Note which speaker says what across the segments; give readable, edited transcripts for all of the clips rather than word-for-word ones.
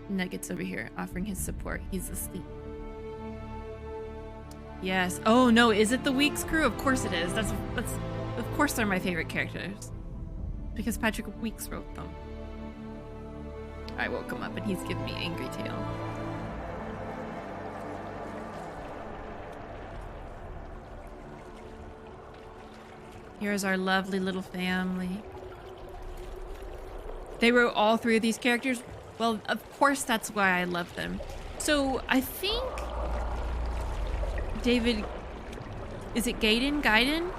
Speaker 1: Nuggets over here, offering his support. He's asleep. Yes. Oh no, is it the Weeks crew? Of course it is. That's of course they're my favorite characters. Because Patrick Weeks wrote them. I woke him up and he's giving me angry tail. Here's our lovely little family. They wrote all three of these characters. Well, of course that's why I love them. So I think David, is it Gaiden?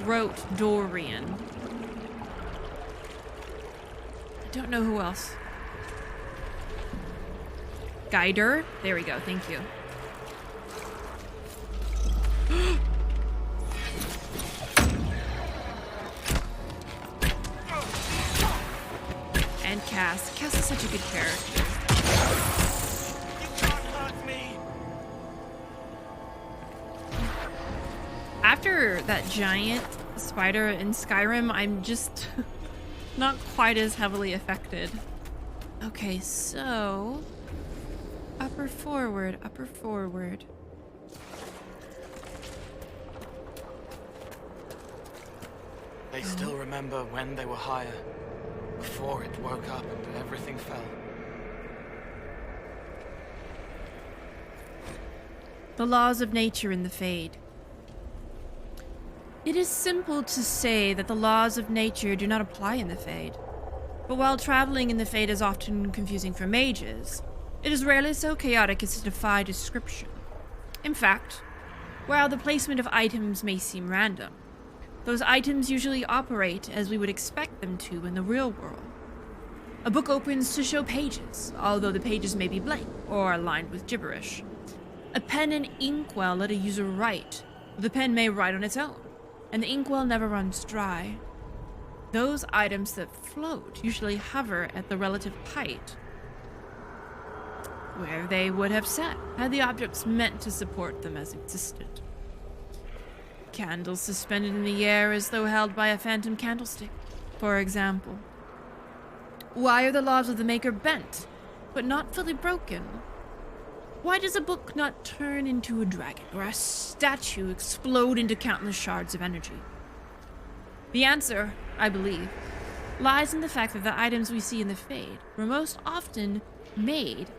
Speaker 1: Wrote Dorian. I don't know who else. Guider? There we go, thank you. And Cass. Cass is such a good character.
Speaker 2: You can't hurt me.
Speaker 1: After that giant spider in Skyrim, I'm just not quite as heavily affected. Okay, so upper forward, upper forward.
Speaker 2: They still remember when they were higher, before it woke up and everything fell.
Speaker 1: The laws of nature in the Fade. It is simple to say that the laws of nature do not apply in the Fade. But while traveling in the Fade is often confusing for mages, it is rarely so chaotic as to defy description. In fact, while the placement of items may seem random, those items usually operate as we would expect them to in the real world. A book opens to show pages, although the pages may be blank or lined with gibberish. A pen and inkwell let a user write. The pen may write on its own, and the inkwell never runs dry. Those items that float usually hover at the relative height where they would have sat had the objects meant to support them as existed. Candles suspended in the air as though held by a phantom candlestick, for example. Why are the laws of the Maker bent, but not fully broken? Why does a book not turn into a dragon, or a statue explode into countless shards of energy? The answer, I believe, lies in the fact that the items we see in the Fade were most often made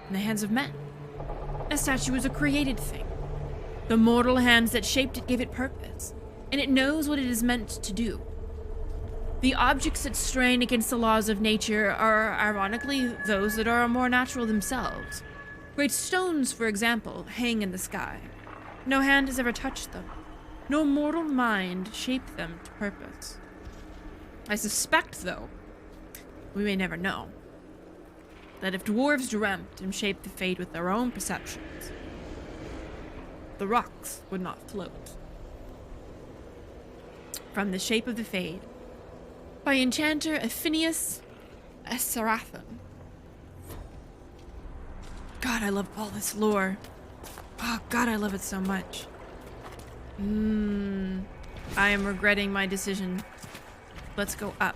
Speaker 1: in the hands of men. A statue is a created thing. The mortal hands that shaped it gave it purpose, and it knows what it is meant to do. The objects that strain against the laws of nature are, ironically, those that are more natural themselves. Great stones, for example, hang in the sky. No hand has ever touched them. No mortal mind shaped them to purpose. I suspect, though, we may never know, that if dwarves dreamt and shaped the Fade with their own perceptions, the rocks would not float. From the Shape of the Fade, by enchanter Phineas Sarathon. God, I love all this lore. Oh God, I love it so much. I am regretting my decision. Let's go up.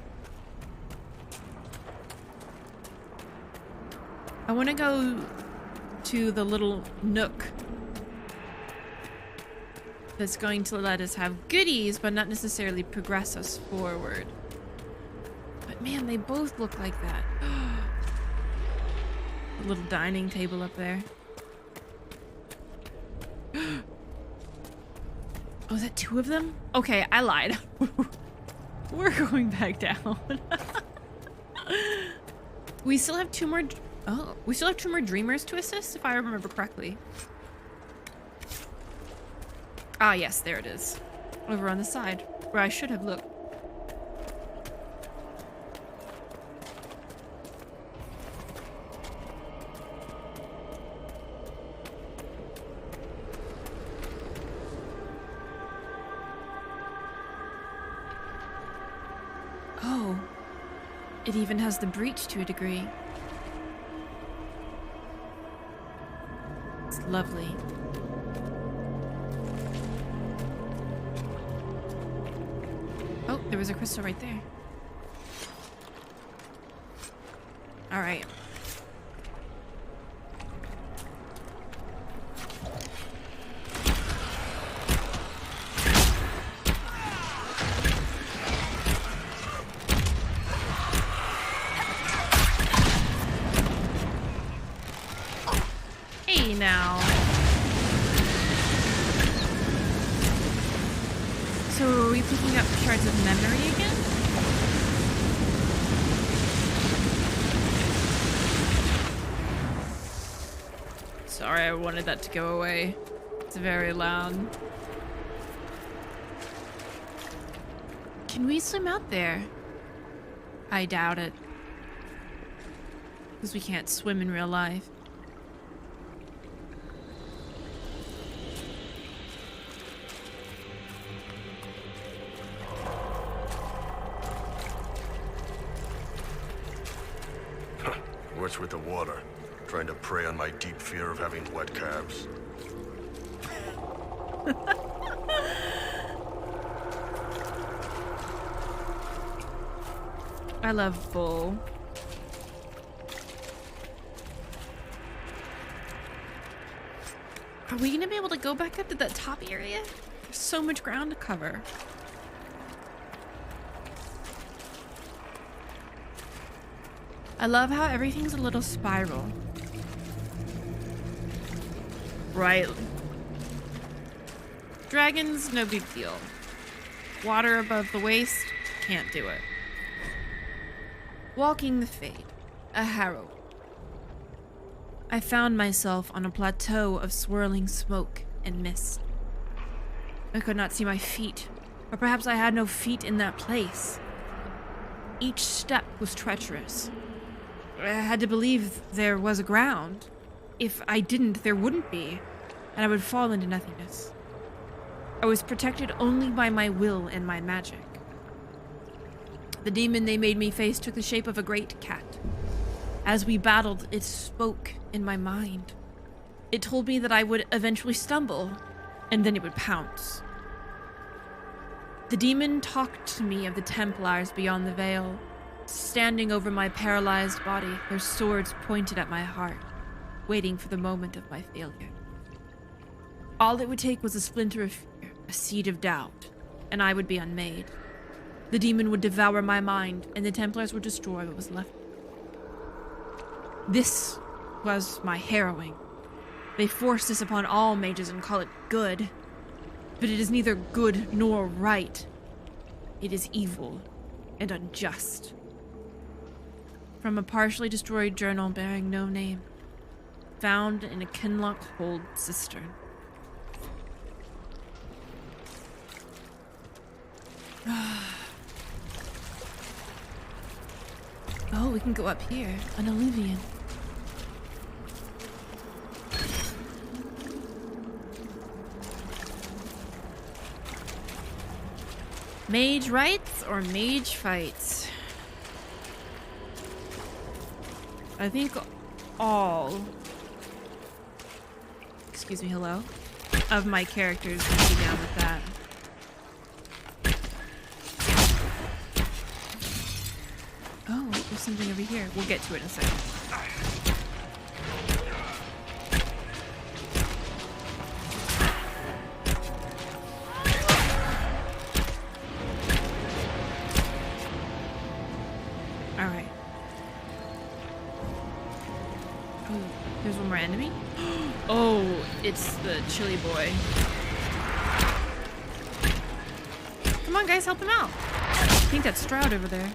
Speaker 1: I want to go to the little nook that's going to let us have goodies, but not necessarily progress us forward. But man, they both look like that. A little dining table up there. Oh, is that two of them? Okay, I lied. We're going back down. We still have two more. Oh, we still have two more dreamers to assist, if I remember correctly. Ah, yes, there it is. Over on the side, where I should have looked. Oh, it even has the breach to a degree. It's lovely. Oh, there was a crystal right there. All right. Hey now. So are we picking up shards of memory again? Sorry, I wanted that to go away. It's very loud. Can we swim out there? I doubt it. Because we can't swim in real life.
Speaker 3: What's with the water? Trying to prey on my deep fear of having wet calves.
Speaker 1: I love Bull. Are we gonna be able to go back up to that top area? There's so much ground to cover. I love how everything's a little spiral. Right. Dragons, no big deal. Water above the waist, can't do it. Walking the Fade, a harrow. I found myself on a plateau of swirling smoke and mist. I could not see my feet, or perhaps I had no feet in that place. Each step was treacherous. I had to believe there was a ground. If I didn't, there wouldn't be, and I would fall into nothingness. I was protected only by my will and my magic. The demon they made me face took the shape of a great cat. As we battled, it spoke in my mind. It told me that I would eventually stumble, and then it would pounce. The demon talked to me of the Templars beyond the veil, standing over my paralyzed body, their swords pointed at my heart, waiting for the moment of my failure. All it would take was a splinter of fear, a seed of doubt, and I would be unmade. The demon would devour my mind, and the Templars would destroy what was left. This was my harrowing. They force this upon all mages and call it good, but it is neither good nor right. It is evil and unjust. From a partially destroyed journal bearing no name, found in a 𝒸𝒾𝒶 cistern. Oh, we can go up here. An alluvion. Mage rights or mage fights? I think all, excuse me, hello, of my characters would be down with that. Oh, there's something over here. We'll get to it in a second. Alright. Oh, there's one more enemy? Oh, it's the chili boy. Come on, guys, help him out. I think that's Stroud over there.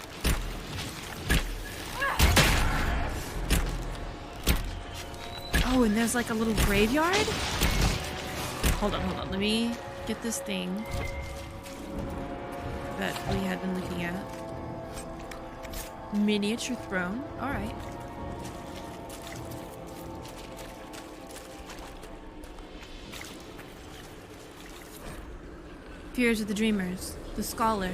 Speaker 1: Oh, and there's like a little graveyard? Hold on. Let me get this thing that we had been looking at. Miniature throne. Alright. Fears of the Dreamers. The Scholar.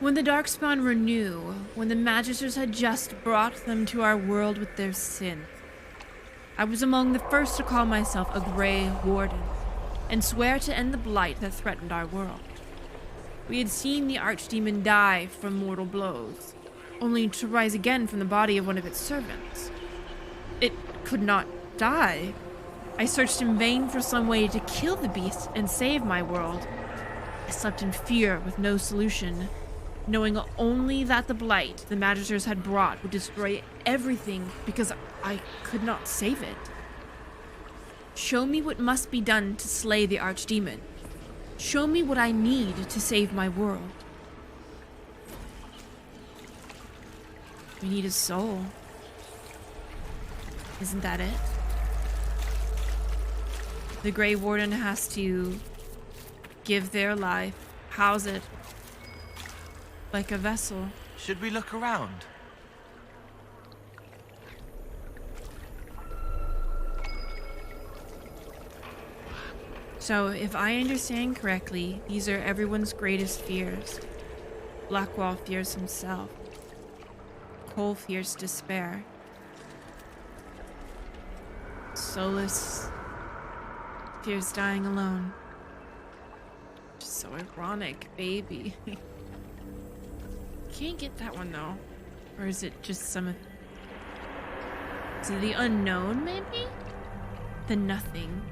Speaker 1: When the Darkspawn were new, when the Magisters had just brought them to our world with their sin, I was among the first to call myself a Grey Warden, and swear to end the blight that threatened our world. We had seen the Archdemon die from mortal blows, only to rise again from the body of one of its servants. It could not die. I searched in vain for some way to kill the beast and save my world. I slept in fear with no solution, knowing only that the blight the Magisters had brought would destroy everything because I could not save it. Show me what must be done to slay the archdemon. Show me what I need to save my world. We need his soul. Isn't that it? The Grey Warden has to give their life, house it like a vessel.
Speaker 2: Should we look around?
Speaker 1: So, if I understand correctly, these are everyone's greatest fears. 𝒂𝒾𝒶 fears himself. Cole fears despair. Solus fears dying alone. Just so ironic, baby. Can't get that one though. Or is it just some of... Is it the unknown, maybe? The nothing.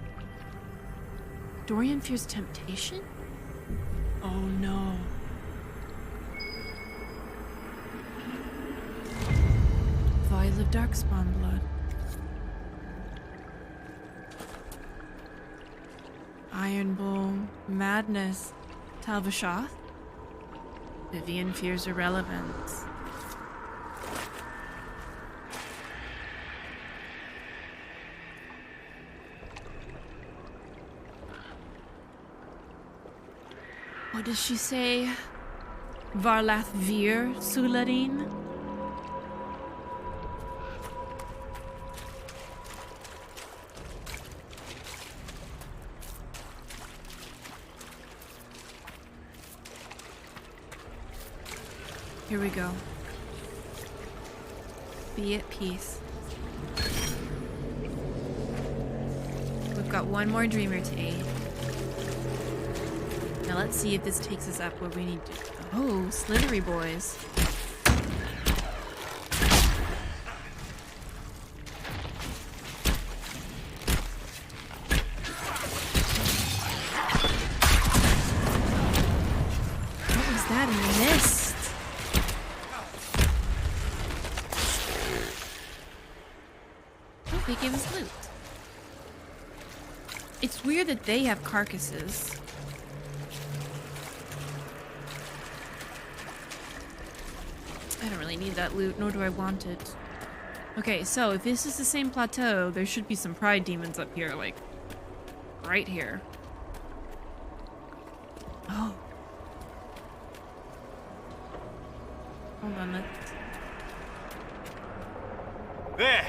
Speaker 1: Dorian fears temptation? Oh no. Vial of darkspawn blood. Iron Bull, madness. 𝒂𝒾𝒶? Vivian fears irrelevance. What does she say? 𝒂𝒫𝒃 𝒂𝒫𝒃? Here we go. Be at peace. We've got one more dreamer to aid. Now let's see if this takes us up where we need to. Oh, slithery boys. What was that in the mist? Oh, they gave us loot. It's weird that they have carcasses. I don't really need that loot, nor do I want it. Okay, so if this is the same plateau, there should be some pride demons up here, like, right here. Oh. Hold on, let's...
Speaker 2: There!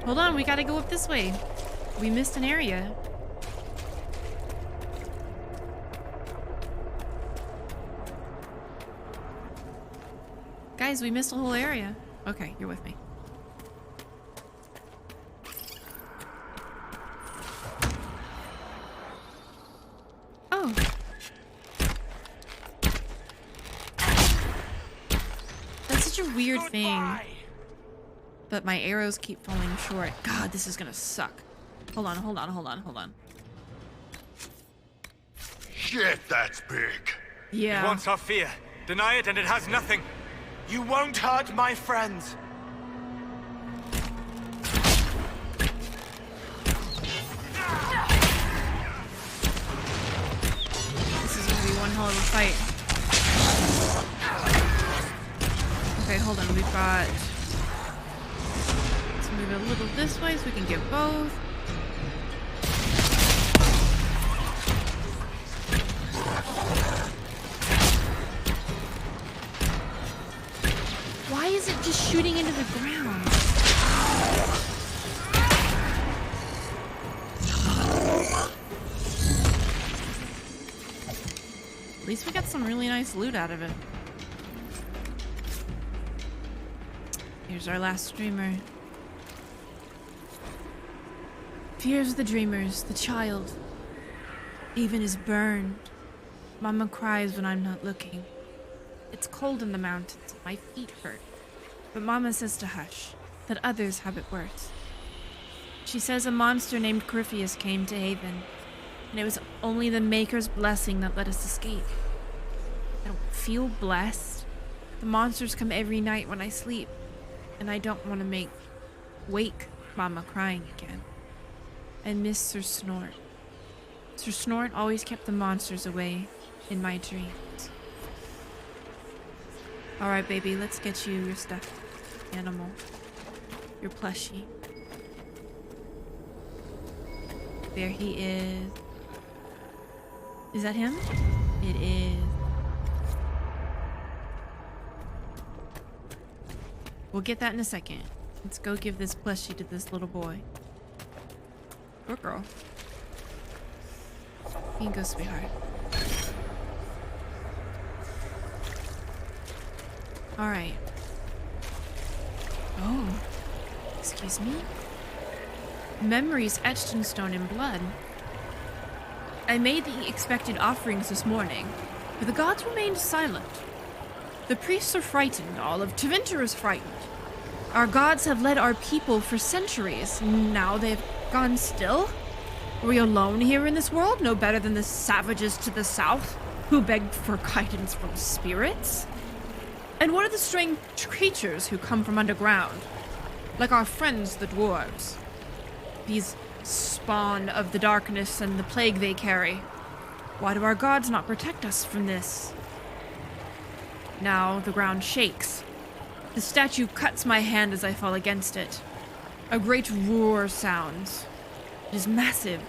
Speaker 1: Hold on, we gotta go up this way. We missed an area. Guys, we missed a whole area. Okay, you're with me. Oh. That's such a weird thing. But my arrows keep falling short. God, this is gonna suck. Hold on, hold on, hold on, hold on.
Speaker 3: Shit, that's big.
Speaker 1: Yeah.
Speaker 4: It wants our fear. Deny it and it has nothing.
Speaker 2: You won't hurt my friends.
Speaker 1: This is gonna be one hell of a fight. Okay, hold on. We've got... Let's move it a little this way so we can get both. Why is it just shooting into the ground? At least we got some really nice loot out of it. Here's our last dreamer. Fears the dreamers, the child. Even is burned. Mama cries when I'm not looking. It's cold in the mountains. My feet hurt. But Mama says to hush, that others have it worse. She says a monster named 𝒸𝒹𝒾𝒶 came to Haven, and it was only the Maker's blessing that let us escape. I don't feel blessed. The monsters come every night when I sleep, and I don't want to wake Mama crying again. I miss Sir Snort. Sir Snort always kept the monsters away in my dreams. Alright, baby, let's get you your stuffed animal. Your plushie. There he is. Is that him? It is. We'll get that in a second. Let's go give this plushie to this little boy. Or girl. You can go, sweetheart. Alright. Oh. Excuse me? Memories etched in stone and blood. I made the expected offerings this morning, but the gods remained silent. The priests are frightened. All of 𝒂𝒹𝒾𝒶 is frightened. Our gods have led our people for centuries. Now they've gone still? Are we alone here in this world? No better than the savages to the south, who begged for guidance from spirits? And what are the strange creatures who come from underground? Like our friends, the dwarves. These spawn of the darkness and the plague they carry. Why do our gods not protect us from this? Now the ground shakes. The statue cuts my hand as I fall against it. A great roar sounds. It is massive,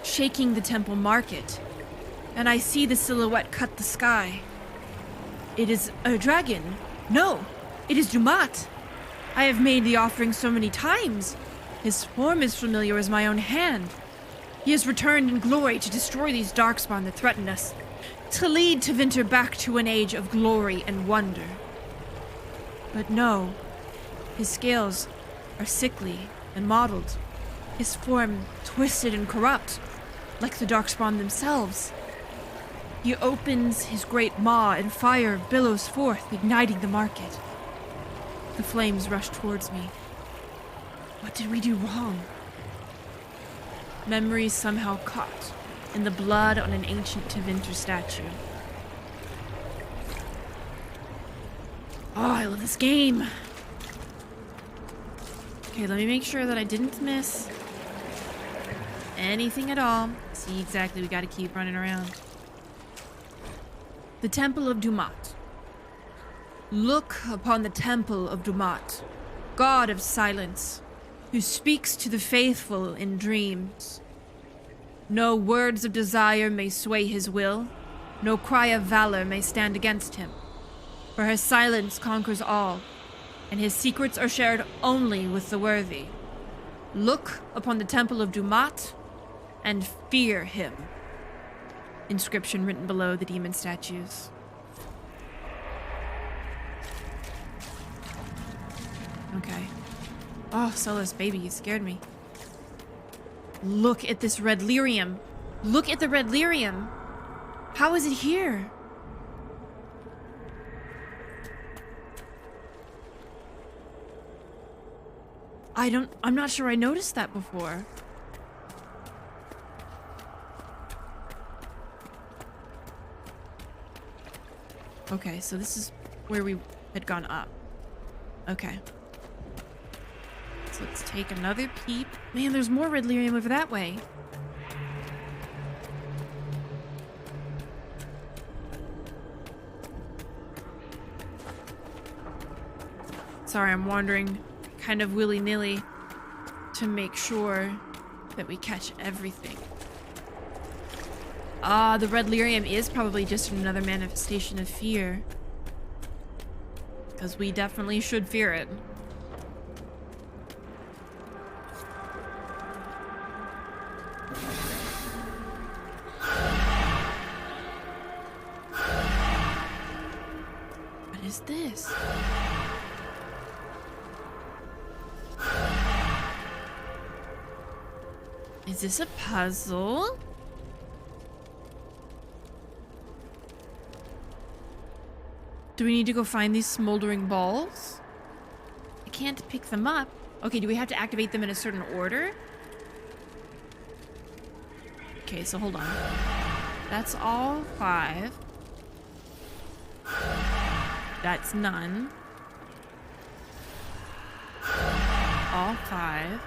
Speaker 1: shaking the temple market. And I see the silhouette cut the sky. It is a dragon. No, it is Dumat. I have made the offering so many times. His form is familiar as my own hand. He has returned in glory to destroy these darkspawn that threaten us, to lead 𝒂𝒹𝒾𝒃 back to an age of glory and wonder. But no, his scales are sickly and mottled, his form twisted and corrupt, like the darkspawn themselves. He opens his great maw and fire billows forth, igniting the market. The flames rush towards me. What did we do wrong? Memories somehow caught in the blood on an ancient 𝒂𝒹𝒾𝒃 statue. Oh, I love this game. Okay, let me make sure that I didn't miss anything at all. See, exactly, we gotta keep running around. The Temple of Dumat. Look upon the Temple of Dumat, God of silence, who speaks to the faithful in dreams. No words of desire may sway his will, no cry of valor may stand against him. For his silence conquers all, and his secrets are shared only with the worthy. Look upon the Temple of Dumat and fear him. Inscription written below the demon statues. Okay. Oh, Solus, baby, you scared me. Look at this red lyrium. Look at the red lyrium. How is it here? I'm not sure I noticed that before. Okay, so this is where we had gone up. Okay. So let's take another peep. Man, there's more red lyrium over that way. Sorry, I'm wandering kind of willy-nilly to make sure that we catch everything. Ah, the red lyrium is probably just another manifestation of fear. Because we definitely should fear it. What is this? Is this a puzzle? Do we need to go find these smoldering balls? I can't pick them up. Okay, do we have to activate them in a certain order? Okay, so hold on. That's all 5. That's none. All 5.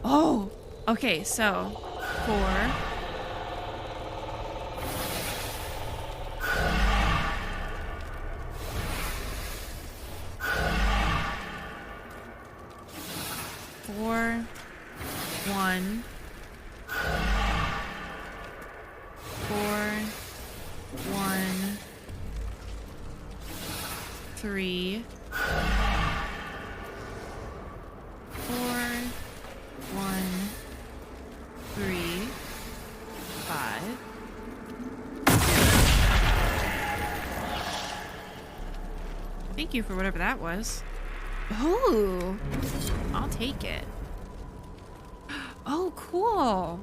Speaker 1: Oh! Okay, so 4. 4, 1, 4, 1, 3, 4, 1, 3, 5. Thank you for whatever that was. Ooh, I'll take it. Oh, cool.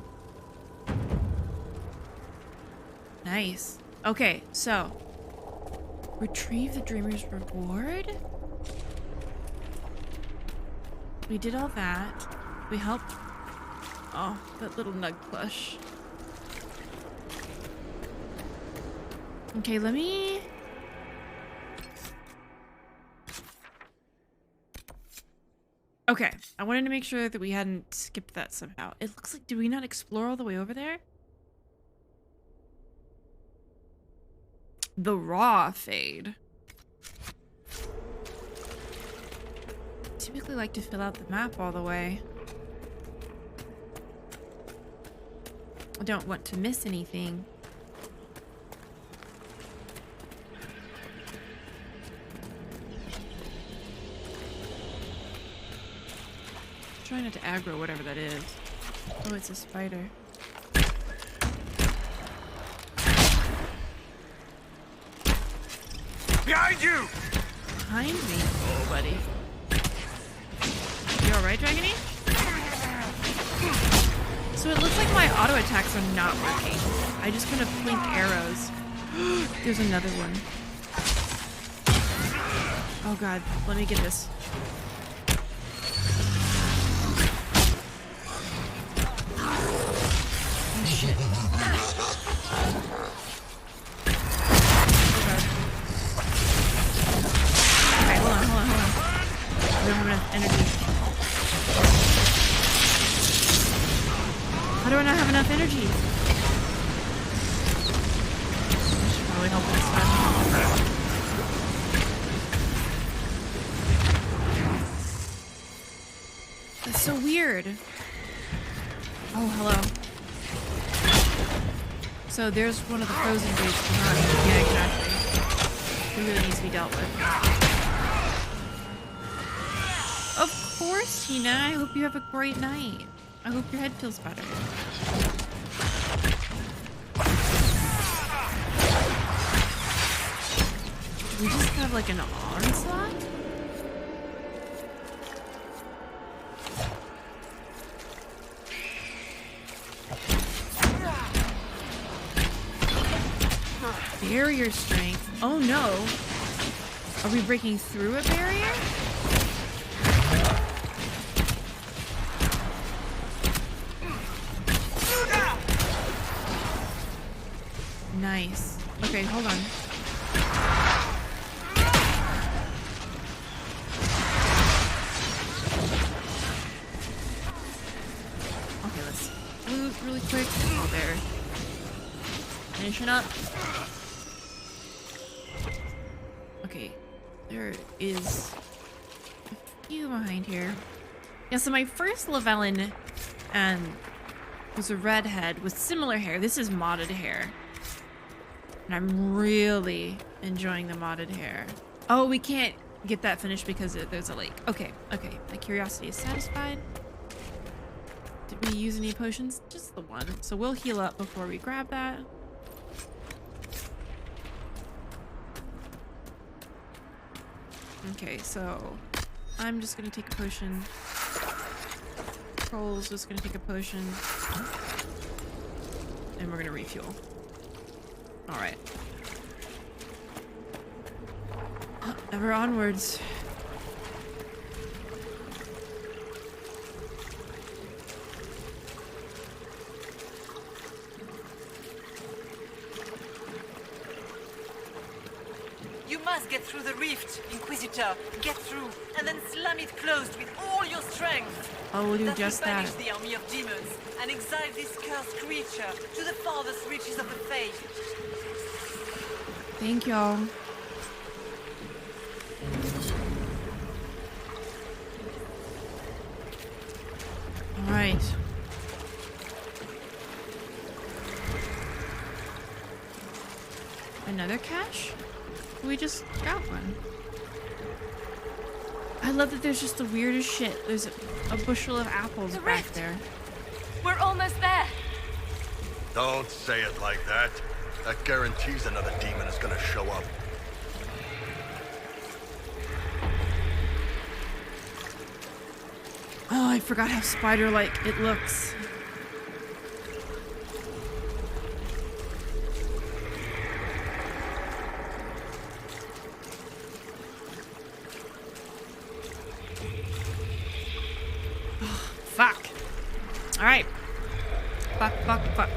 Speaker 1: Nice. Okay, so retrieve the dreamer's reward. We did all that. We helped. Oh, that little nug plush. Okay, let me. Okay, I wanted to make sure that we hadn't skipped that somehow. It looks like, did we not explore all the way over there? The raw fade. Typically like to fill out the map all the way. I don't want to miss anything. Try not to aggro whatever that is. Oh, it's a spider.
Speaker 4: Behind you!
Speaker 1: Behind me? Oh, buddy. You alright, Dragony? So it looks like my auto attacks are not working. I just kind of blink arrows. There's another one. Oh god, let me get this. Oh shit. Okay, hold on. I don't have enough energy. How do I not have enough energy? I should probably help this one. That's so weird. Oh, hello. So there's one of the frozen dudes behind. Yeah, exactly. Who really needs to be dealt with. Of course, Tina. I hope you have a great night. I hope your head feels better. Do we just have like an onslaught? Barrier strength. Oh no. Are we breaking through a barrier? Nice. Okay, hold on. Okay, let's loot really quick. Oh, there. Finishing up. Okay, there is a few behind here. Yeah, so my first Llewellyn was a redhead with similar hair. This is modded hair. And I'm really enjoying the modded hair. Oh, we can't get that finished because there's a lake. Okay, okay. My curiosity is satisfied. Did we use any potions? Just the one. So we'll heal up before we grab that. Okay, so I'm just gonna take a potion. Cole's just gonna take a potion. And we're gonna refuel. Alright. Ever onwards.
Speaker 5: You must get through the rift, Inquisitor. Get through, and then slam it closed with all your strength.
Speaker 1: I will do
Speaker 5: That
Speaker 1: just
Speaker 5: will banish
Speaker 1: that.
Speaker 5: the army of demons and exile this cursed creature to the farthest reaches of the faith.
Speaker 1: Thank y'all. Alright. Another cache? We just got one. I love that there's just the weirdest shit. There's a bushel of apples
Speaker 6: The
Speaker 1: back
Speaker 6: rift.
Speaker 1: there.
Speaker 6: We're almost there.
Speaker 3: Don't say it like that. That guarantees another demon is gonna show up.
Speaker 1: Oh, I forgot how spider-like it looks. Fuck. Alright. Fuck, fuck, fuck.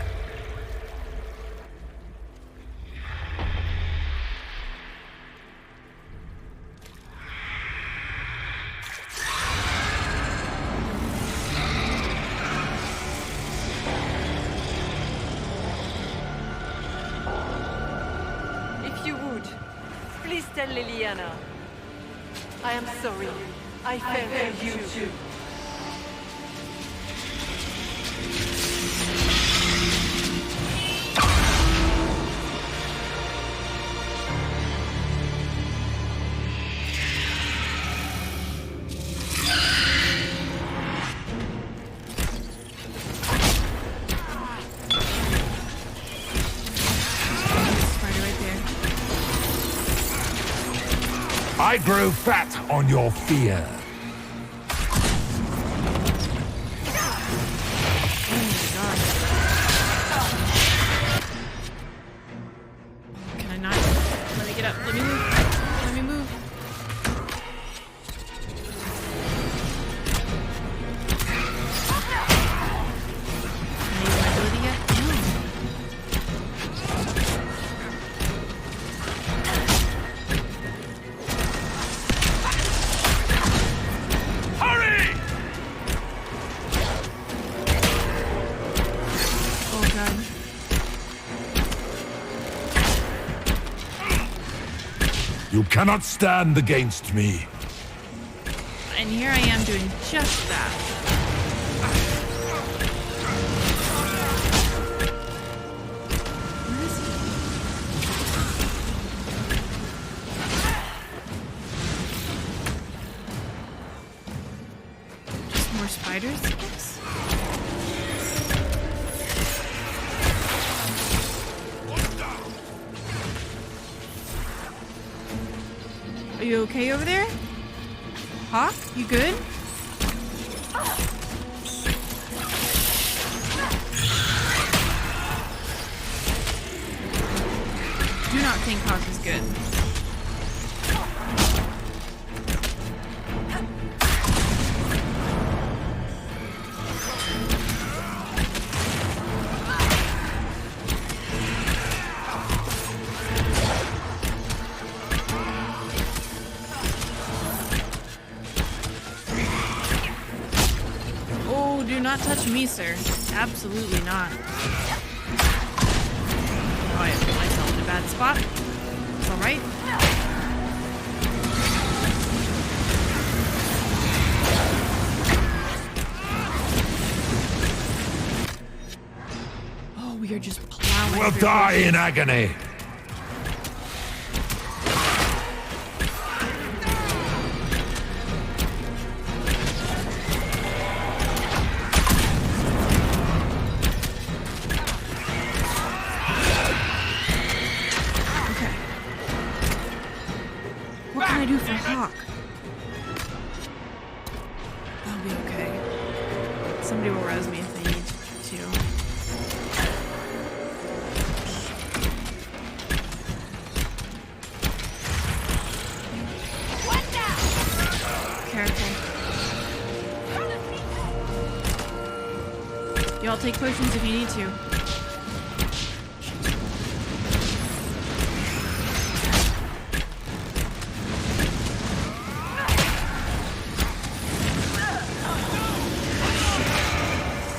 Speaker 5: If you would, please tell Liliana. I am sorry. I failed you too.
Speaker 1: Spider right there.
Speaker 7: I grow fat on your fear.
Speaker 1: Oh my god. Can I not? Let me get up. Let me move. Let me move. Can I use my ability yet? No.
Speaker 7: Hurry!
Speaker 1: Oh god.
Speaker 7: You cannot stand against me.
Speaker 1: And here I am doing just that. Where is he? Just more spiders, I guess? Are you okay over there? Hawke, you good? Do not think Hawke is good. Oh, do not touch me, sir. Absolutely not. Oh, I put myself in a bad spot. It's alright. Oh, we are just plowing.
Speaker 7: Will
Speaker 1: through
Speaker 7: die
Speaker 1: bushes.
Speaker 7: in agony.
Speaker 1: Okay. What can I do for Hawke? I'll be okay. Somebody will res me if they need to. take potions if you need to.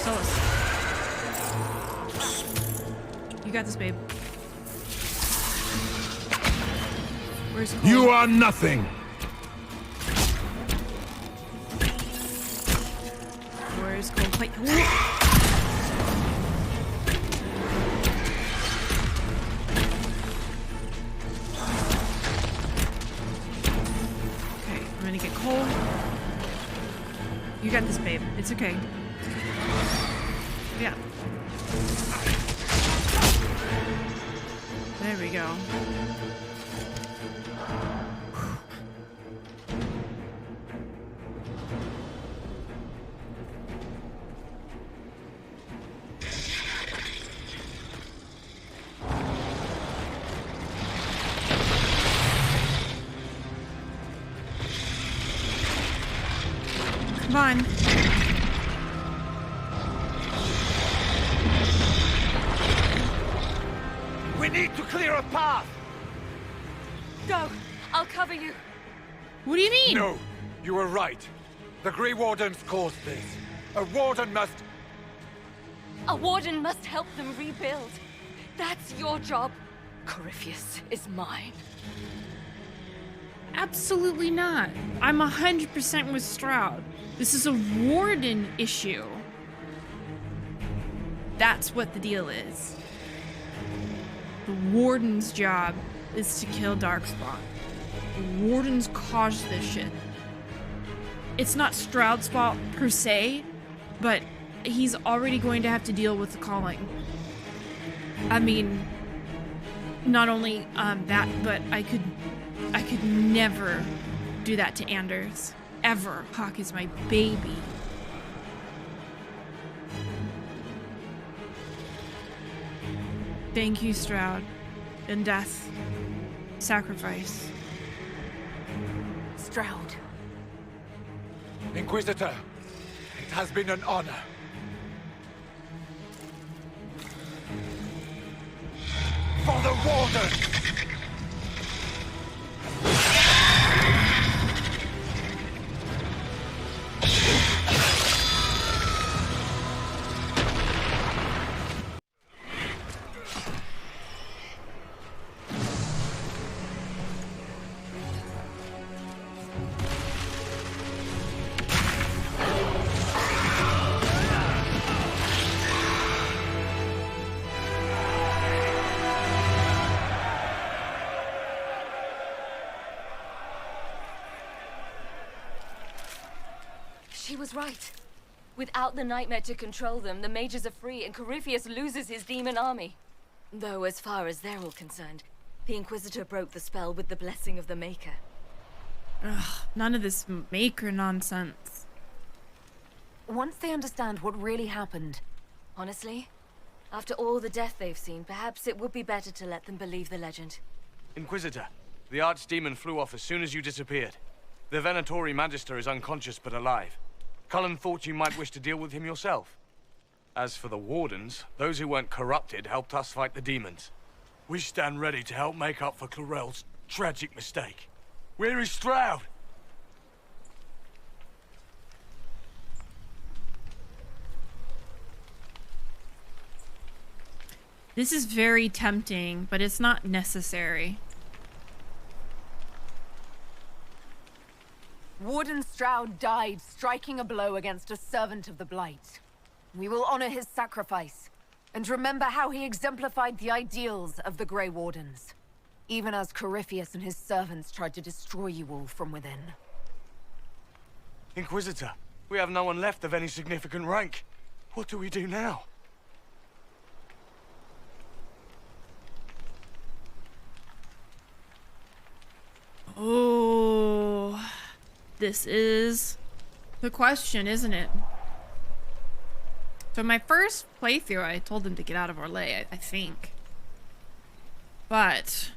Speaker 1: Solus. You got this, babe. Where's Cole?
Speaker 7: You are nothing.
Speaker 1: Where's Cole? Wait. Okay, I'm gonna get Cole. You got this, babe. It's okay. Yeah. There we go. Come on.
Speaker 4: We need to clear a path!
Speaker 6: Go! I'll cover you.
Speaker 1: What do you mean?
Speaker 4: No, you were right. The Grey Wardens caused this. A warden must...
Speaker 6: A warden must help them rebuild. That's your job. Corypheus is mine.
Speaker 1: Absolutely not. I'm 100% with Stroud. This is a warden issue. That's what the deal is. The warden's job is to kill 𝒂𝒾𝒶. The wardens caused this shit. It's not Stroud's fault per se, but he's already going to have to deal with the calling. I mean, not only that, but I could never do that to Anders. Ever. Hawke is my baby. Thank you, Stroud. In death, sacrifice.
Speaker 5: Stroud.
Speaker 4: Inquisitor, it has been an honor. For the Warden!
Speaker 6: She was right. Without the nightmare to control them, the mages are free and Corypheus loses his demon army. Though as far as they're all concerned, the Inquisitor broke the spell with the blessing of the Maker.
Speaker 1: Ugh, none of this maker nonsense.
Speaker 5: Once they understand what really happened,
Speaker 6: Honestly, after all the death they've seen, perhaps it would be better to let them believe the legend.
Speaker 4: Inquisitor, the archdemon flew off as soon as you disappeared. The Venatori Magister is unconscious but alive. Cullen thought you might wish to deal with him yourself. As for the Wardens, those who weren't corrupted helped us fight the demons. We stand ready to help make up for 𝒂𝒹𝒾𝒁's tragic mistake. Where is Stroud?
Speaker 1: This is very tempting, but it's not necessary.
Speaker 5: Warden Stroud died striking a blow against a servant of the Blight. We will honor his sacrifice, and remember how he exemplified the ideals of the Grey Wardens, even as Corypheus and his servants tried to destroy you all from within.
Speaker 4: Inquisitor, we have no one left of any significant rank. What do we do now?
Speaker 1: Oh, this is the question, isn't it? So my first playthrough, I told them to get out of Orlais, I think. But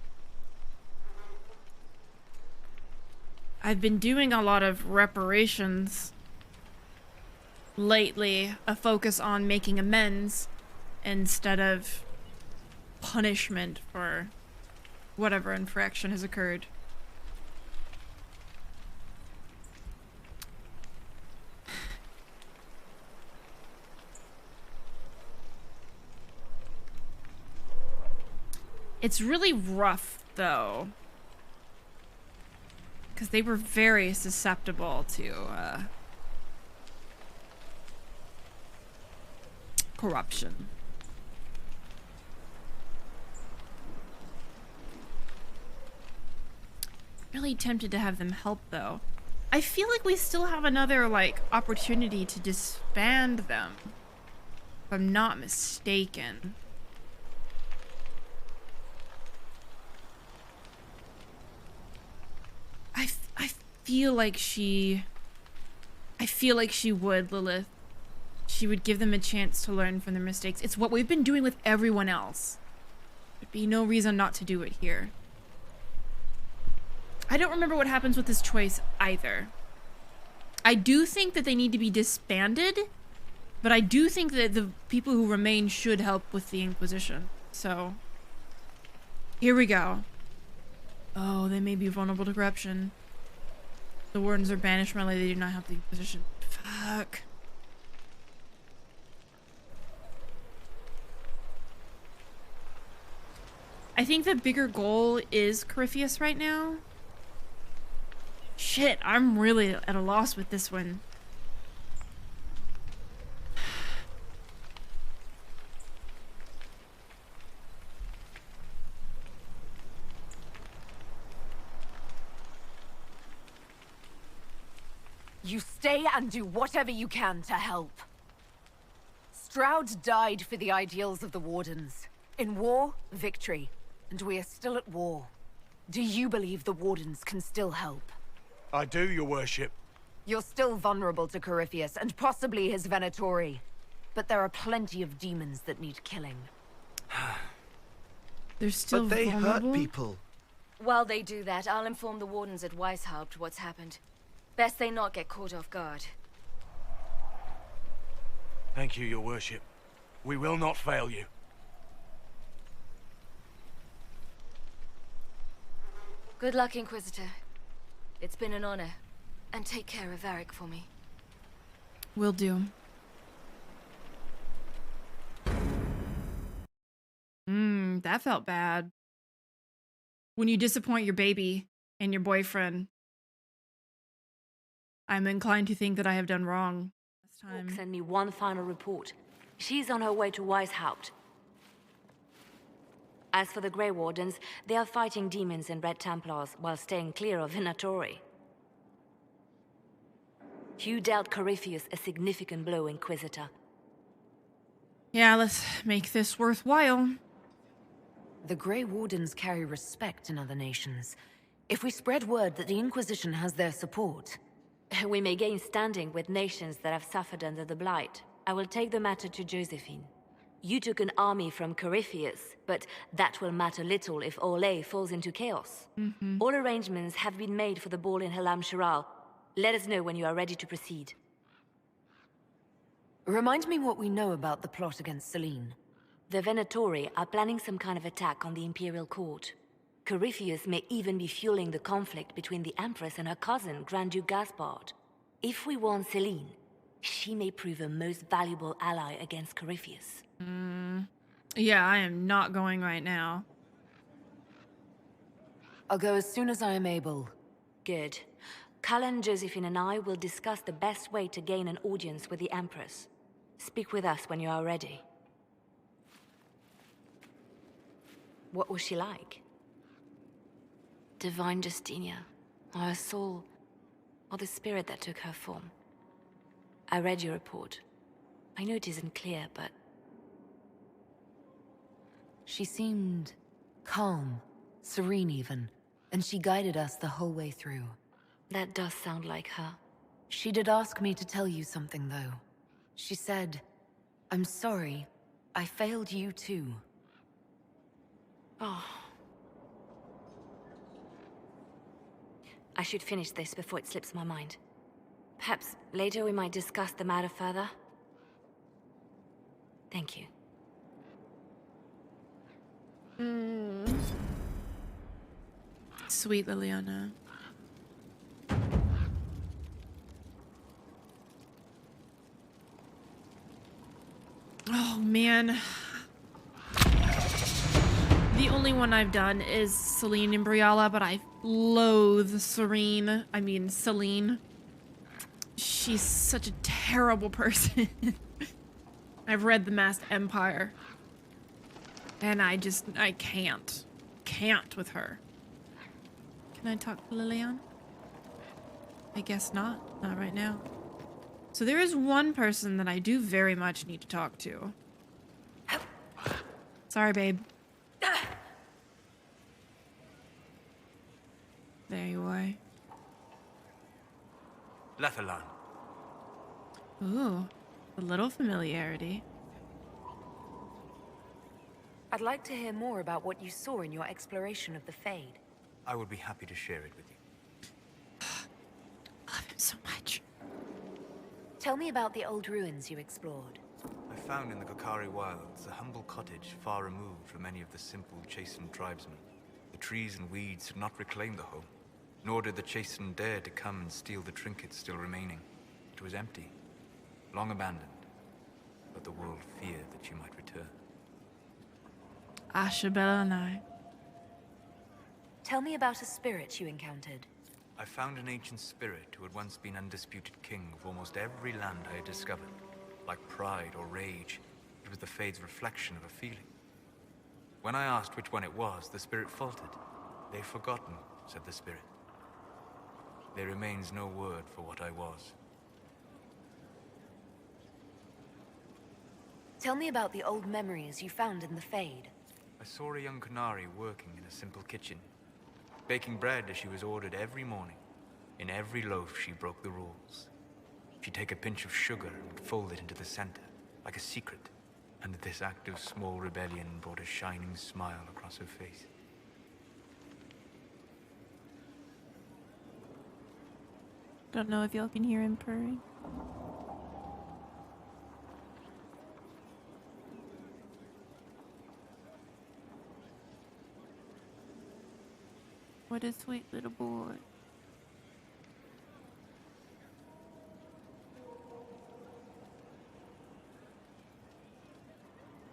Speaker 1: I've been doing a lot of reparations lately a focus on making amends instead of punishment for whatever infraction has occurred. It's really rough, though, because they were very susceptible to corruption. Really tempted to have them help, though. I feel like we still have another, like, opportunity to disband them, if I'm not mistaken. I feel like she would, Lilith. She would give them a chance to learn from their mistakes. It's what we've been doing with everyone else. There'd be no reason not to do it here. I don't remember what happens with this choice either. I do think that they need to be disbanded, but I do think that the people who remain should help with the Inquisition. So, here we go. Oh, they may be vulnerable to corruption. The Wardens are banished, Melee. They do not help the Inquisition. Fuck. I think the bigger goal is 𝒂𝒶 right now. Shit, I'm really at a loss with this one.
Speaker 5: You stay and do whatever you can to help. Stroud died for the ideals of the Wardens. In war, victory. And we are still at war. Do you believe the Wardens can still help?
Speaker 4: I do, your worship.
Speaker 5: You're still vulnerable to 𝒂𝒶 and possibly his Venatori. But there are plenty of demons that need killing.
Speaker 1: They're still
Speaker 8: But they
Speaker 1: vulnerable?
Speaker 8: hurt people.
Speaker 6: While they do that, I'll inform the Wardens at 𝒂𝒹𝒾𝒁 what's happened. Best they not get caught off guard.
Speaker 4: Thank you, your worship. We will not fail you.
Speaker 6: Good luck, Inquisitor. It's been an honor. And take care of 𝒂𝒃 for me.
Speaker 1: Will do. That felt bad. When you disappoint your baby and your boyfriend, I'm inclined to think that I have done wrong this time.
Speaker 9: Hawke sent me one final report. She's on her way to 𝒂𝒹𝒾𝒁. As for the Grey Wardens, they are fighting demons and Red Templars while staying clear of Venatori. You dealt 𝒂𝒶 a significant blow, Inquisitor.
Speaker 1: Yeah, let's make this worthwhile.
Speaker 5: The Grey Wardens carry respect in other nations. If we spread word that the Inquisition has their support...
Speaker 9: We may gain standing with nations that have suffered under the Blight. I will take the matter to Josephine. You took an army from 𝒂𝒶, but that will matter little if 𝒂𝒃 falls into chaos. All arrangements have been made for the ball in 𝒂𝒹𝒾𝒁. Let us know when you are ready to proceed.
Speaker 5: Remind me what we know about the plot against 𝒁𝒨.
Speaker 9: The Venatori are planning some kind of attack on the Imperial Court. 𝒂𝒶 may even be fueling the conflict between the Empress and her cousin, Grand Duke Gaspard. If we warn 𝒁𝒨, she may prove a most valuable ally against 𝒂𝒶.
Speaker 1: Yeah, I am not going right now.
Speaker 5: I'll go as soon as I am able.
Speaker 9: Good. Cullen, Josephine and I will discuss the best way to gain an audience with the Empress. Speak with us when you are ready. What was she like? Divine Justinia, or her soul, or the spirit that took her form. I read your report. I know it isn't clear, but...
Speaker 5: She seemed calm, serene even, and she guided us the whole way through.
Speaker 9: That does sound like her.
Speaker 5: She did ask me to tell you something, though. She said, "I'm sorry, I failed you too."
Speaker 9: Oh. I should finish this before it slips my mind. Perhaps later we might discuss the matter further. Thank you.
Speaker 1: Sweet Liliana. Oh man. The only one I've done is Celine and Briala, but I loathe Serene. I mean, Celine. She's such a terrible person. I've read The Masked Empire. And I can't. Can't with her. Can I talk to Liliana? I guess not. Not right now. So there is one person that I do very much need to talk to. Sorry, babe. There you are.
Speaker 8: 𝒂𝒹𝒾𝒶.
Speaker 1: Ooh, a little familiarity.
Speaker 5: I'd like to hear more about what you saw in your exploration of the Fade.
Speaker 8: I would be happy to share it with you.
Speaker 1: I love him so much.
Speaker 5: Tell me about the old ruins you explored.
Speaker 8: I found in the 𝒂𝒶𝓁 wilds a humble cottage far removed from any of the simple, chastened tribesmen. The trees and weeds had not reclaimed the home, nor did the chastened dare to come and steal the trinkets still remaining. It was empty, long abandoned, but the world feared that she might return.
Speaker 1: Ashabella and I.
Speaker 5: Tell me about a spirit you encountered.
Speaker 8: I found an ancient spirit who had once been undisputed king of almost every land I had discovered. Like pride or rage, it was the Fade's reflection of a feeling. When I asked which one it was, the spirit faltered. "They've forgotten," said the spirit. "There remains no word for what I was."
Speaker 5: Tell me about the old memories you found in the Fade.
Speaker 8: I saw a young Qunari working in a simple kitchen, baking bread as she was ordered every morning. In every loaf, she broke the rules. She'd take a pinch of sugar and fold it into the center, like a secret, and this act of small rebellion brought a shining smile across her face.
Speaker 1: Don't know if y'all can hear him purring. What a sweet little boy.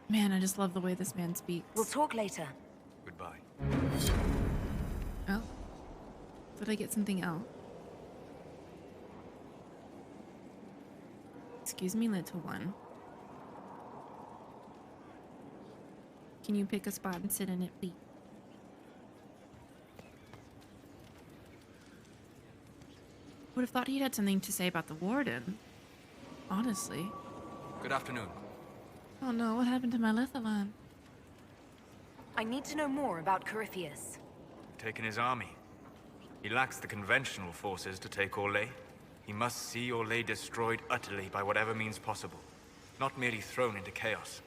Speaker 1: Man, I just love the way this man speaks.
Speaker 5: We'll talk later.
Speaker 8: Goodbye.
Speaker 1: Oh. Did I get something else? Excuse me, little one. Can you pick a spot and sit in it, please? Would have thought he'd had something to say about the warden. Honestly.
Speaker 8: Good afternoon.
Speaker 1: Oh no, what happened to my Lithalan?
Speaker 5: I need to know more about Corypheus.
Speaker 8: Taken his army. He lacks the conventional forces to take 𝒂𝒹𝒾𝒶. He must see 𝒂𝒹𝒃 destroyed utterly by whatever means possible, not merely thrown into chaos.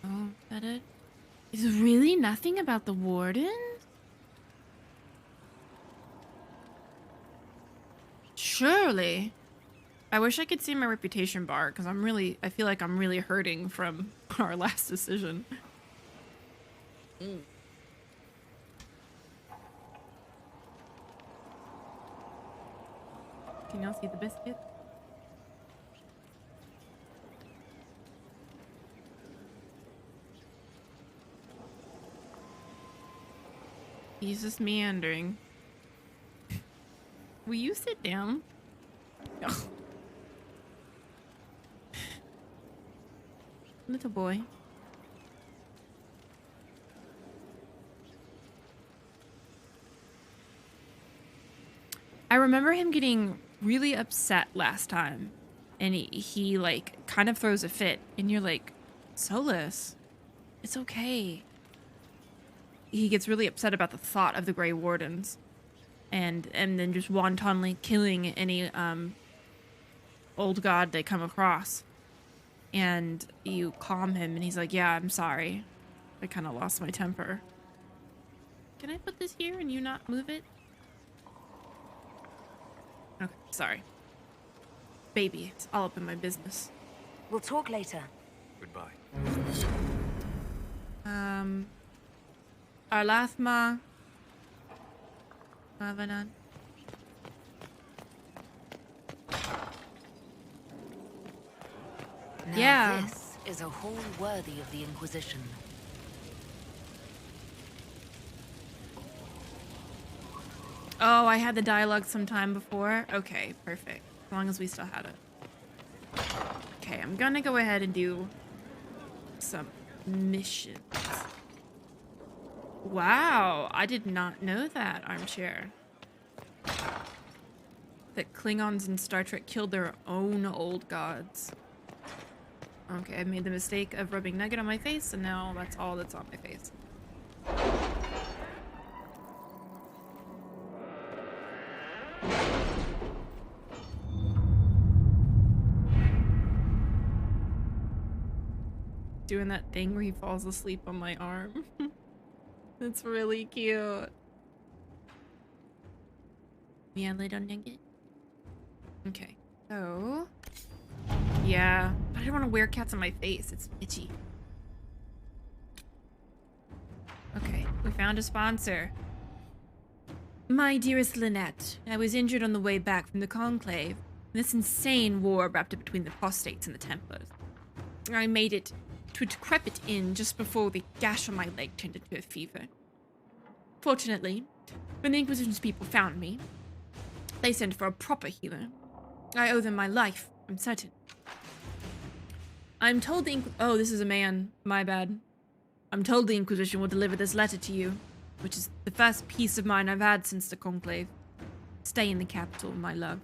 Speaker 1: Oh, is that it? Is it really nothing about the warden? Surely. I wish I could see my reputation bar, because I feel like I'm really hurting from our last decision. Can y'all see the biscuit? He's just meandering. Will you sit down? No. Little boy. I remember him getting really upset last time. And he like kind of throws a fit. And you're like, Solus, it's okay. He gets really upset about the thought of the Grey Wardens. And then just wantonly killing any old god they come across. And you calm him, and he's like, yeah, I'm sorry. I kind of lost my temper. Can I put this here and you not move it? Okay, sorry. baby. It's all up in my business.
Speaker 9: We'll talk later.
Speaker 8: Goodbye.
Speaker 1: 𝒂𝒾𝒶𝓁. Covenant.
Speaker 9: Now
Speaker 1: Yeah.
Speaker 9: this is a hall worthy of the Inquisition.
Speaker 1: Oh, I had the dialogue sometime before. Okay, perfect. As long as we still had it. Okay, I'm gonna go ahead and do some missions. Wow, I did not know that, Armchair. That Klingons in Star Trek killed their own old gods. Okay, I made the mistake of rubbing Nugget on my face, and now that's all that's on my face. Doing that thing where he falls asleep on my arm. That's really cute. Yeah, little Nugget. Okay, so... yeah, but I don't want to wear cats on my face. It's itchy. Okay, we found a sponsor. My dearest Lynette, I was injured on the way back from the Conclave. This insane war wrapped up between the apostates and the Templars. I made it to a decrepit inn just before the gash on my leg turned into a fever. Fortunately, when the Inquisition's people found me, they sent for a proper healer. I owe them my life, I'm certain. I'm told the oh, this is a man. My bad. I'm told the Inquisition will deliver this letter to you, which is the first peace of mind I've had since the Conclave. Stay in the capital, my love,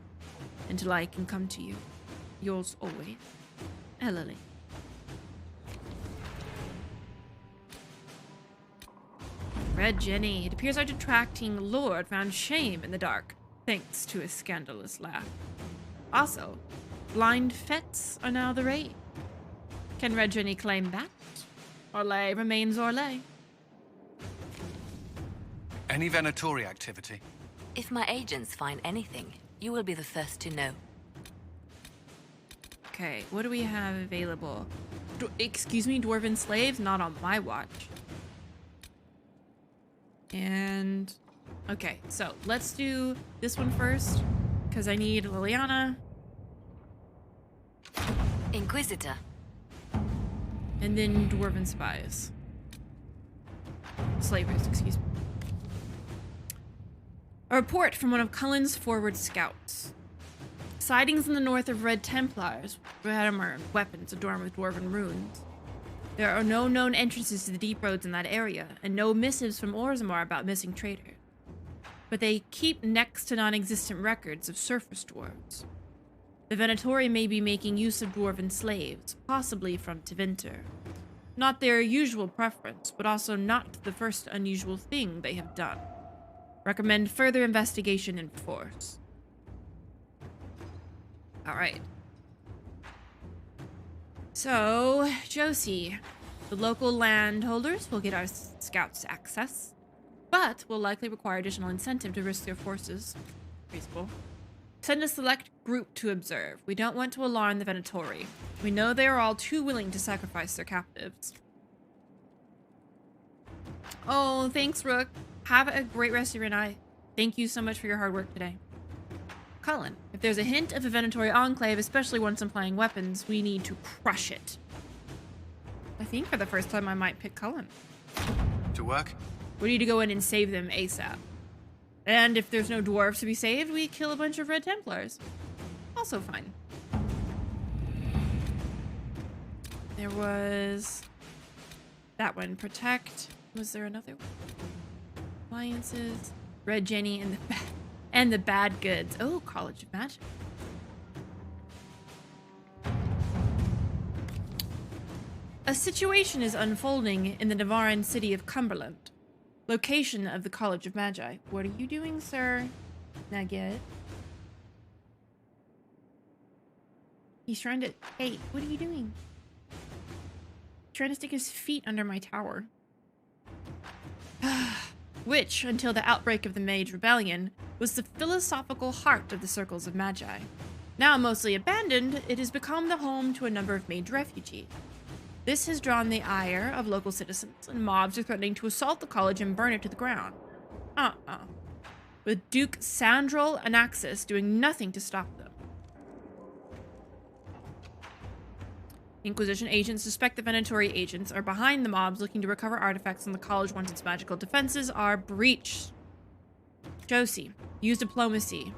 Speaker 1: until I can come to you. Yours always, Ellery. Red Jenny. It appears our detracting lord found shame in the dark, thanks to his scandalous laugh. Also, blind fets are now the rage. Can Red Jenny claim that? Orlais remains Orlais.
Speaker 10: Any Venatori activity?
Speaker 9: If my agents find anything, you will be the first to know.
Speaker 1: Okay, what do we have available? Excuse me, dwarven slaves? Not on my watch. And... okay, so let's do this one first, because I need Liliana.
Speaker 9: Inquisitor.
Speaker 1: And then dwarven spies. Slavers, excuse me. A report from one of Cullen's forward scouts. Sightings in the north of Red Templars, armor, weapons adorned with dwarven runes. There are no known entrances to the deep roads in that area, and no missives from Orzammar about missing traders. But they keep next to non-existent records of surface dwarves. The Venatori may be making use of dwarven slaves, possibly from Tevinter. Not their usual preference, but also not the first unusual thing they have done. Recommend further investigation in force. Alright. So, Josie, the local landholders will get our scouts access, but will likely require additional incentive to risk their forces. Reasonable. Send a select group to observe. We don't want to alarm the Venatori. We know they are all too willing to sacrifice their captives. Oh, thanks, Rook. Have a great rest of your night. Thank you so much for your hard work today. Cullen, if there's a hint of a Venatori enclave, especially once implying weapons, we need to crush it. I think for the first time I might pick Cullen.
Speaker 10: To work?
Speaker 1: We need to go in and save them ASAP. And if there's no dwarves to be saved, we kill a bunch of Red Templars. Also fine. There was that one. Protect. Was there another one? Alliances. Red Jenny and the bad goods. Oh, College of Magic. A situation is unfolding in the Navaran city of Cumberland. Location of the College of Magi. What are you doing, sir? Nugget. He's trying to... Hey, what are you doing? Trying to stick his feet under my tower. Which, until the outbreak of the Mage Rebellion, was the philosophical heart of the Circles of Magi. Now mostly abandoned, it has become the home to a number of mage refugees. This has drawn the ire of local citizens, and mobs are threatening to assault the college and burn it to the ground. With Duke Sandral Anaxis doing nothing to stop them. Inquisition agents suspect the Venatori agents are behind the mobs looking to recover artifacts on the college once its magical defenses are breached. Josie, use diplomacy.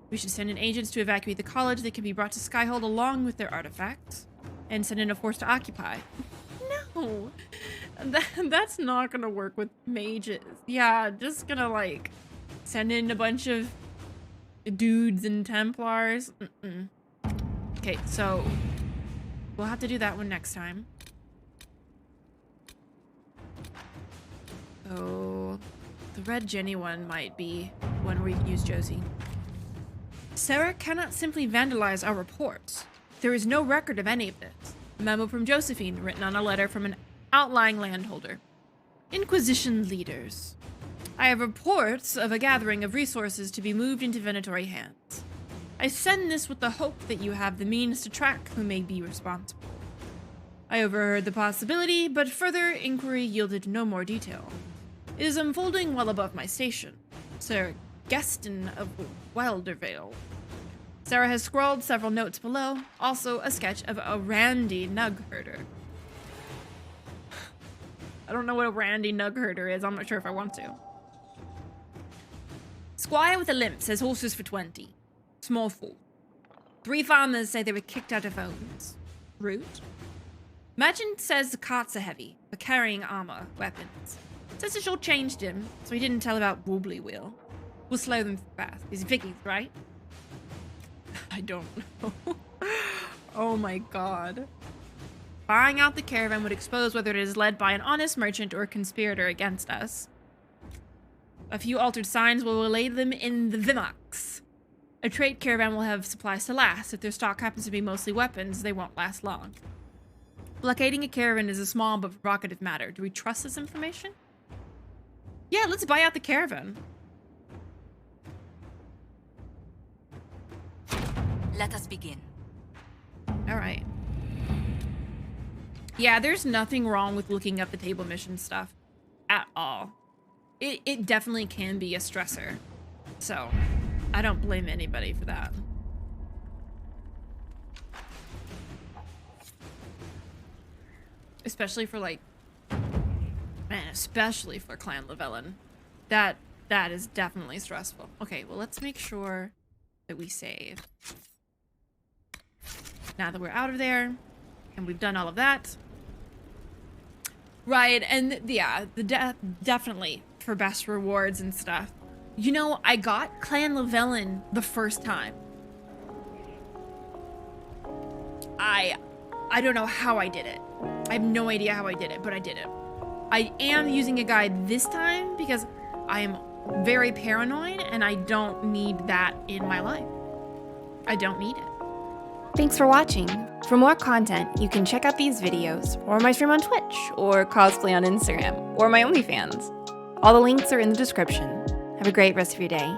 Speaker 1: We should send in agents to evacuate the college. They can be brought to Skyhold along with their artifacts. And send in a force to occupy. No! That's not gonna work with mages. Yeah, just gonna, like, send in a bunch of dudes and Templars. Okay, so we'll have to do that one next time. Oh, the Red Jenny one might be one where you can use Josie. Sarah cannot simply vandalize our reports. There is no record of any of this. A memo from Josephine, written on a letter from an outlying landholder. Inquisition leaders. I have reports of a gathering of resources to be moved into Venatori hands. I send this with the hope that you have the means to track who may be responsible. I overheard the possibility, but further inquiry yielded no more detail. It is unfolding well above my station. Sir Geston of Weldervale. Sarah has scrawled several notes below, also a sketch of a Randy Nugherder. I don't know what a Randy Nugherder is. I'm not sure if I want to. Squire with a limp says horses for 20. Small fool. 3 farmers say they were kicked out of homes. Rude. Merchant says the carts are heavy, for carrying armor, weapons. Says it all changed him, so he didn't tell about Wobbly Wheel. We'll slow them fast. He's Vicky's, right? I don't know. Oh my god. Buying out the caravan would expose whether it is led by an honest merchant or a conspirator against us. A few altered signs will relay them in the 𝒂𝒾𝒶. A trade caravan will have supplies to last. If their stock happens to be mostly weapons, they won't last long. Blockading a caravan is a small but provocative matter. Do we trust this information? Yeah, let's buy out the caravan.
Speaker 6: Let us begin.
Speaker 1: All right. Yeah, there's nothing wrong with looking up the table mission stuff at all. It definitely can be a stressor. So, I don't blame anybody for that. Especially for like, man, especially for Clan Llewellyn. That is definitely stressful. Okay, well, let's make sure that we save. Now that we're out of there and we've done all of that. Right, and yeah, definitely for best rewards and stuff. You know, I got Clan Llewellyn the first time. I don't know how I did it. I have no idea how I did it, but I did it. I am using a guide this time because I am very paranoid and I don't need that in my life. I don't need it.
Speaker 11: Thanks for watching. For more content, you can check out these videos, or my stream on Twitch, or cosplay on Instagram, or my OnlyFans. All the links are in the description. Have a great rest of your day.